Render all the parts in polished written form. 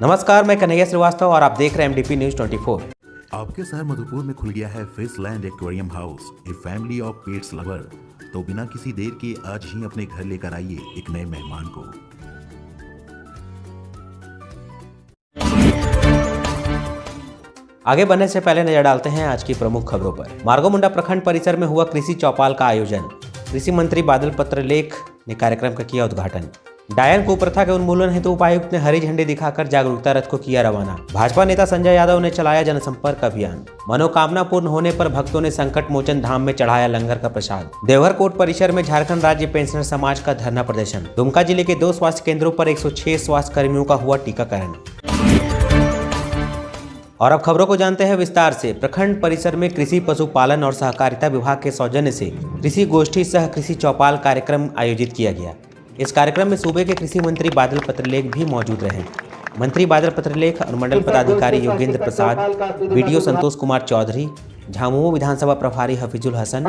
नमस्कार, मैं कन्हैया श्रीवास्तव और आप देख रहे हैं MDP न्यूज 24। आपके शहर मधुपुर में खुल गया है Fishland aquarium house, a family of pets lover. तो बिना किसी देर के आज ही अपने घर लेकर आइए एक नए मेहमान को। आगे बढ़ने से पहले नजर डालते हैं आज की प्रमुख खबरों पर। मार्गोमुंडा प्रखंड परिसर में हुआ कृषि चौपाल का आयोजन। कृषि मंत्री बादल पत्रलेख ने कार्यक्रम का किया उद्घाटन। डायन कुप्रथा के उन्मूलन हेतु उपायुक्त ने हरी झंडी दिखाकर जागरूकता रथ को किया रवाना। भाजपा नेता संजय यादव ने चलाया जनसंपर्क अभियान। मनोकामना पूर्ण होने पर भक्तों ने संकट मोचन धाम में चढ़ाया लंगर का प्रसाद। देवघर कोर्ट परिसर में झारखंड राज्य पेंशनर समाज का धरना प्रदर्शन। दुमका जिले के 2 स्वास्थ्य केंद्रों पर 106 स्वास्थ्य कर्मियों का हुआ टीकाकरण। और अब खबरों को जानते हैं विस्तार से। प्रखंड परिसर में कृषि पशुपालन और सहकारिता विभाग के सौजन्य से कृषि गोष्ठी सह कृषि चौपाल कार्यक्रम आयोजित किया गया। इस कार्यक्रम में सूबे के कृषि मंत्री बादल पत्रलेख भी मौजूद रहे। मंत्री बादल पत्रलेख, अनुमंडल पदाधिकारी योगेंद्र प्रसाद, बीडीओ संतोष कुमार चौधरी, झामुमो विधानसभा प्रभारी हफीजुल हसन,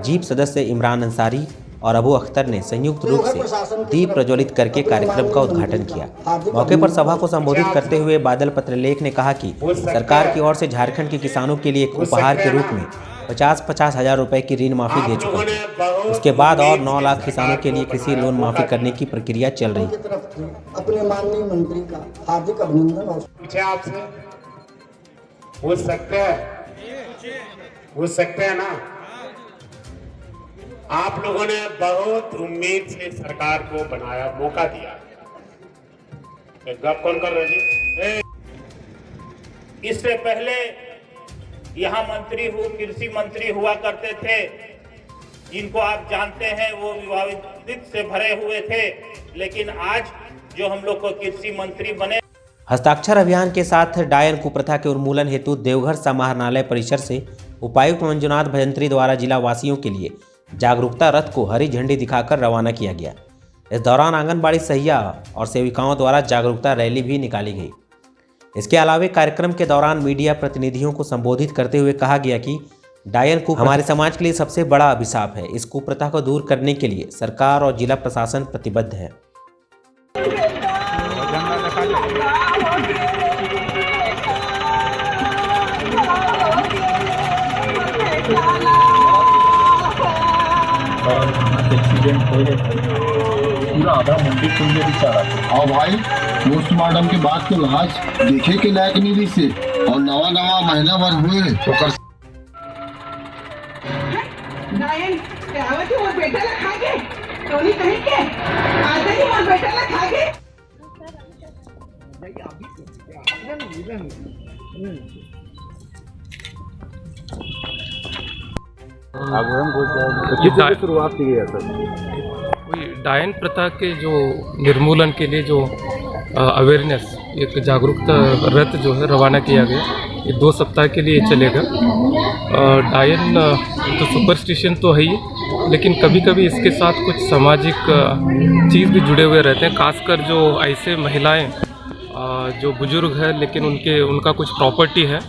जीप सदस्य इमरान अंसारी और अबू अख्तर ने संयुक्त रूप से दीप प्रज्वलित करके कार्यक्रम का उद्घाटन किया। मौके पर सभा को संबोधित करते हुए बादल पत्रलेख ने कहा कि सरकार की ओर से झारखंड के किसानों के लिए एक उपहार के रूप में 50-50 हजार रुपए की ऋण माफी दे चुका है। उसके बाद और 9 लाख किसानों के लिए कृषि लोन माफी करने की प्रक्रिया चल रही है। अपने माननीय मंत्री का हार्दिक अभिनंदन। और आपसे पूछ सकते हैं ना। आप लोगों ने बहुत उम्मीद से सरकार को बनाया, मौका दिया। गप कौन कर रहे जी? इससे पहले यहाँ कृषि मंत्री हुआ करते थे, जिनको आप जानते हैं वो विवादित से भरे हुए थे, लेकिन आज जो हम लोग को कृषि मंत्री बने। हस्ताक्षर अभियान के साथ डायन कुप्रथा के उन्मूलन हेतु देवघर समाहरणालय परिसर से उपायुक्त मंजुनाथ भजंत्री द्वारा जिला वासियों के लिए जागरूकता रथ को हरी झंडी दिखाकर रवाना किया गया। इस दौरान आंगनबाड़ी सहिया और सेविकाओं द्वारा जागरूकता रैली भी निकाली गई। इसके अलावा कार्यक्रम के दौरान मीडिया प्रतिनिधियों को संबोधित करते हुए कहा गया कि डायन कुप्रथा हमारे समाज के लिए सबसे बड़ा अभिशाप है। इस कुप्रथा को दूर करने के लिए सरकार और जिला प्रशासन प्रतिबद्ध है। एक्सीडेंट हो पूरा आधा मंडी खुल गया बेचारा। और भाई पोस्टमार्टम के बाद तो लाश देखे के लायक नहीं रही से, और नवा महीना भर हुए तो कर शुरुआत की गई सर। डायन प्रथा के जो निर्मूलन के लिए जो अवेयरनेस, एक जागरूकता रथ जो है रवाना किया गया। ये 2 सप्ताह के लिए चलेगा। डायन तो सुपरस्टिशन तो है ही, लेकिन कभी कभी इसके साथ कुछ सामाजिक चीज़ भी जुड़े हुए रहते हैं। खासकर जो ऐसे महिलाएं जो बुजुर्ग है लेकिन उनका कुछ प्रॉपर्टी है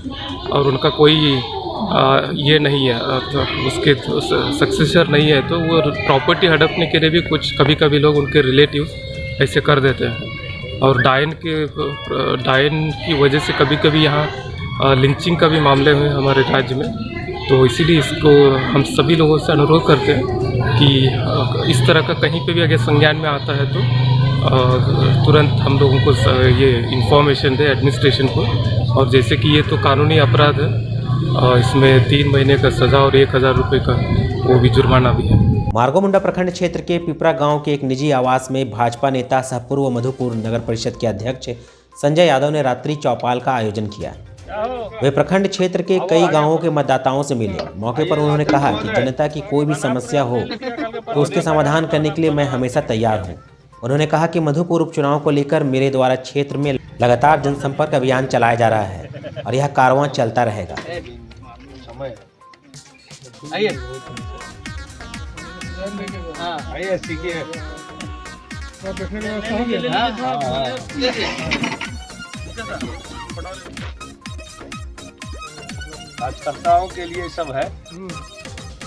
और उनका कोई ये नहीं है, उसके सक्सेसर नहीं है, तो वो प्रॉपर्टी हड़पने के लिए भी कुछ कभी कभी लोग उनके रिलेटिव्स ऐसे कर देते हैं। और डायन की वजह से कभी कभी यहाँ लिंचिंग का भी मामले हुए हमारे राज्य में। तो इसीलिए इसको हम सभी लोगों से अनुरोध करते हैं कि इस तरह का कहीं पे भी अगर संज्ञान में आता है तो तुरंत हम लोगों को ये इन्फॉर्मेशन दे एडमिनिस्ट्रेशन को। और जैसे कि ये तो कानूनी अपराध है, इसमें 3 महीने का सजा और 1000 रुपये का वो भी जुर्माना भी है। मार्गोमुंडा प्रखंड क्षेत्र के पिपरा गांव के एक निजी आवास में भाजपा नेता सह पूर्व मधुपुर नगर परिषद के अध्यक्ष संजय यादव ने रात्रि चौपाल का आयोजन किया। वे प्रखंड क्षेत्र के कई गांवों के मतदाताओं से मिले। मौके पर उन्होंने कहा कि जनता की कोई भी समस्या हो तो उसके समाधान करने के लिए मैं हमेशा तैयार हूं। उन्होंने कहा कि मधुपुर उपचुनाव को लेकर मेरे द्वारा क्षेत्र में लगातार जनसंपर्क अभियान चलाया जा रहा है और यह कारवां चलता रहेगा। कार्यकर्ताओं के लिए सब है।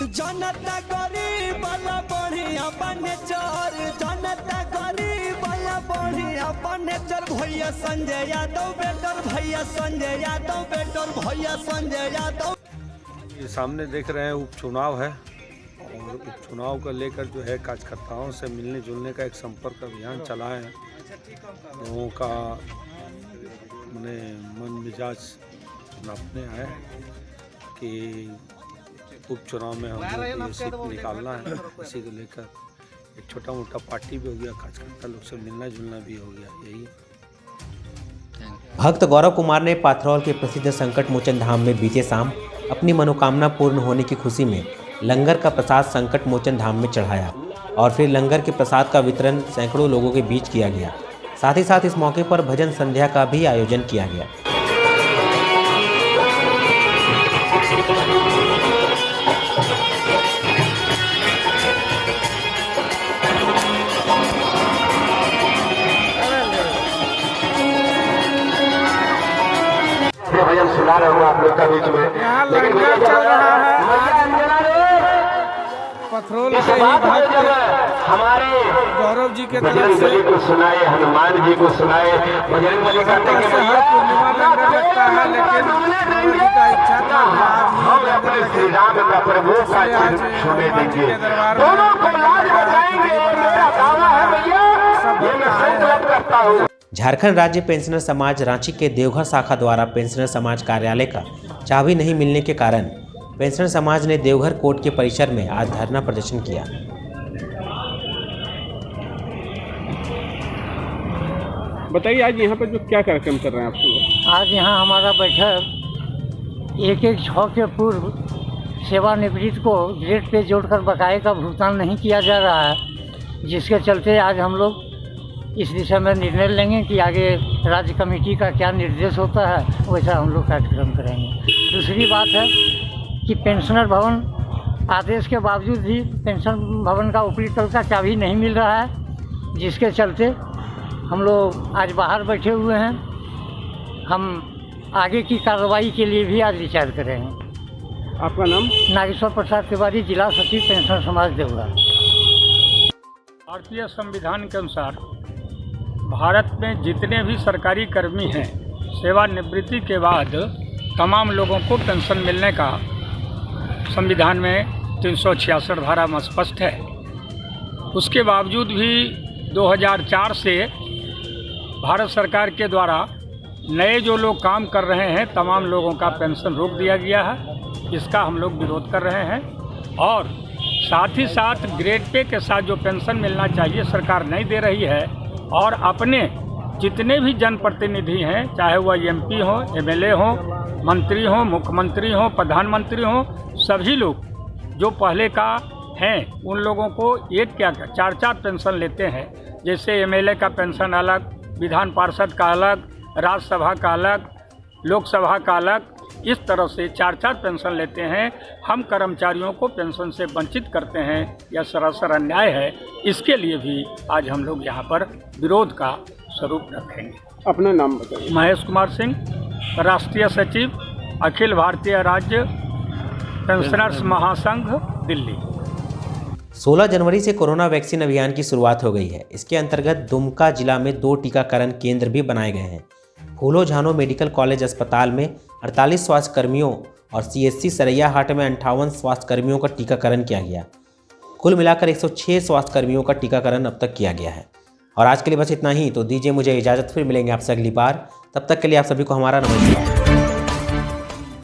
जनता गरीब वाला बढ़िया बने चोर, जनता गरीब वाला बढ़िया बढ़िया नेचर भैया संजय यादव बेटर, भैया संजय यादव बेटर, भैया संजय यादव। ये सामने देख रहे हैं उपचुनाव है और उपचुनाव को लेकर जो है कार्यकर्ताओं से मिलने जुलने का एक संपर्क अभियान चलाए हैं। लोगों का मने मन मिजाज नापने आए कि उपचुनाव में हम लोग ये सीट निकालना है। इसी को लेकर एक छोटा मोटा पार्टी भी हो गया, कार्यकर्ता लोग से मिलना जुलना भी हो गया। यही भक्त गौरव कुमार ने पाथरौल के प्रसिद्ध संकट मोचन धाम में बीते शाम अपनी मनोकामना पूर्ण होने की खुशी में लंगर का प्रसाद संकट मोचन धाम में चढ़ाया और फिर लंगर के प्रसाद का वितरण सैकड़ों लोगों के बीच किया गया। साथ ही साथ इस मौके पर भजन संध्या का भी आयोजन किया गया। भजन सुना रहे हूँ आप लोग का बीच में। यहाँ लंगर चल रहा है पथरौल के ही भक्त हमारे गौरव जी के तरफ से को सुनाए, हनुमान जी को सुनाए। बजरंग बली का हर पूर्णिमा लंगर लगता है, लेकिन गौरव जी का इच्छा था आज ही लंगर श्री राम का प्रभु का छूने दीजिए। दोनों को लाज बचाएंगे, मेरा दावा है भैया, ये मैं संकल्प करता हूँ। झारखंड राज्य पेंशनर समाज रांची के देवघर शाखा द्वारा पेंशनर समाज कार्यालय का चाबी नहीं मिलने के कारण पेंशनर समाज ने देवघर कोर्ट के परिसर में आज धरना प्रदर्शन किया। बताइए आज यहाँ पर जो क्या कार्यक्रम कर रहे हैं आप लोग? आज यहाँ हमारा बैठक 1/6 के पूर्व सेवानिवृत्त को ग्रेड पे जोड़कर बकाये का भुगतान नहीं किया जा रहा है, जिसके चलते आज हम लोग इस दिशा में निर्णय लेंगे कि आगे राज्य कमेटी का क्या निर्देश होता है वैसा हम लोग कार्यक्रम करेंगे। दूसरी बात है कि पेंशनर भवन आदेश के बावजूद भी पेंशन भवन का ऊपरी तल का चाबी नहीं मिल रहा है, जिसके चलते हम लोग आज बाहर बैठे हुए हैं। हम आगे की कार्रवाई के लिए भी आज विचार करेंगे। आपका नाम? नागेश्वर प्रसाद तिवारी, जिला सचिव पेंशनर समाज देवघर। भारतीय संविधान के अनुसार भारत में जितने भी सरकारी कर्मी हैं, सेवानिवृत्ति के बाद तमाम लोगों को पेंशन मिलने का संविधान में 366 धारा में स्पष्ट है। उसके बावजूद भी 2004 से भारत सरकार के द्वारा नए जो लोग काम कर रहे हैं तमाम लोगों का पेंशन रोक दिया गया है। इसका हम लोग विरोध कर रहे हैं और साथ ही साथ ग्रेड पे के साथ जो पेंशन मिलना चाहिए सरकार नहीं दे रही है। और अपने जितने भी जनप्रतिनिधि हैं, चाहे वह एमपी हो, एमएलए हो, मंत्री हो, मुख्यमंत्री हो, प्रधानमंत्री हो, सभी लोग जो पहले का हैं उन लोगों को एक क्या 4-4 पेंशन लेते हैं। जैसे एमएलए का पेंशन अलग, विधान पार्षद का अलग, राज्यसभा का अलग, लोकसभा का अलग, इस तरह से 4-4 पेंशन लेते हैं। हम कर्मचारियों को पेंशन से वंचित करते हैं, यह सरासर अन्याय है। इसके लिए भी आज हम लोग यहाँ पर विरोध का स्वरूप रखेंगे। अपना नाम बताइए। महेश कुमार सिंह, राष्ट्रीय सचिव, अखिल भारतीय राज्य पेंशनर्स महासंघ, दिल्ली। 16 जनवरी से कोरोना वैक्सीन अभियान की शुरुआत हो गई है। इसके अंतर्गत दुमका जिला में 2 टीकाकरण केंद्र भी बनाए गए हैं। फूलो झानो मेडिकल कॉलेज अस्पताल में 48 स्वास्थ्यकर्मियों और CSC सरैयाहाट में 58 स्वास्थ्यकर्मियों का टीकाकरण किया गया। कुल मिलाकर 106 स्वास्थ्यकर्मियों का टीकाकरण अब तक किया गया है। और आज के लिए बस इतना ही। तो दीजिए मुझे इजाज़त, फिर मिलेंगे आपसे अगली बार। तब तक के लिए आप सभी को हमारा नमस्कार।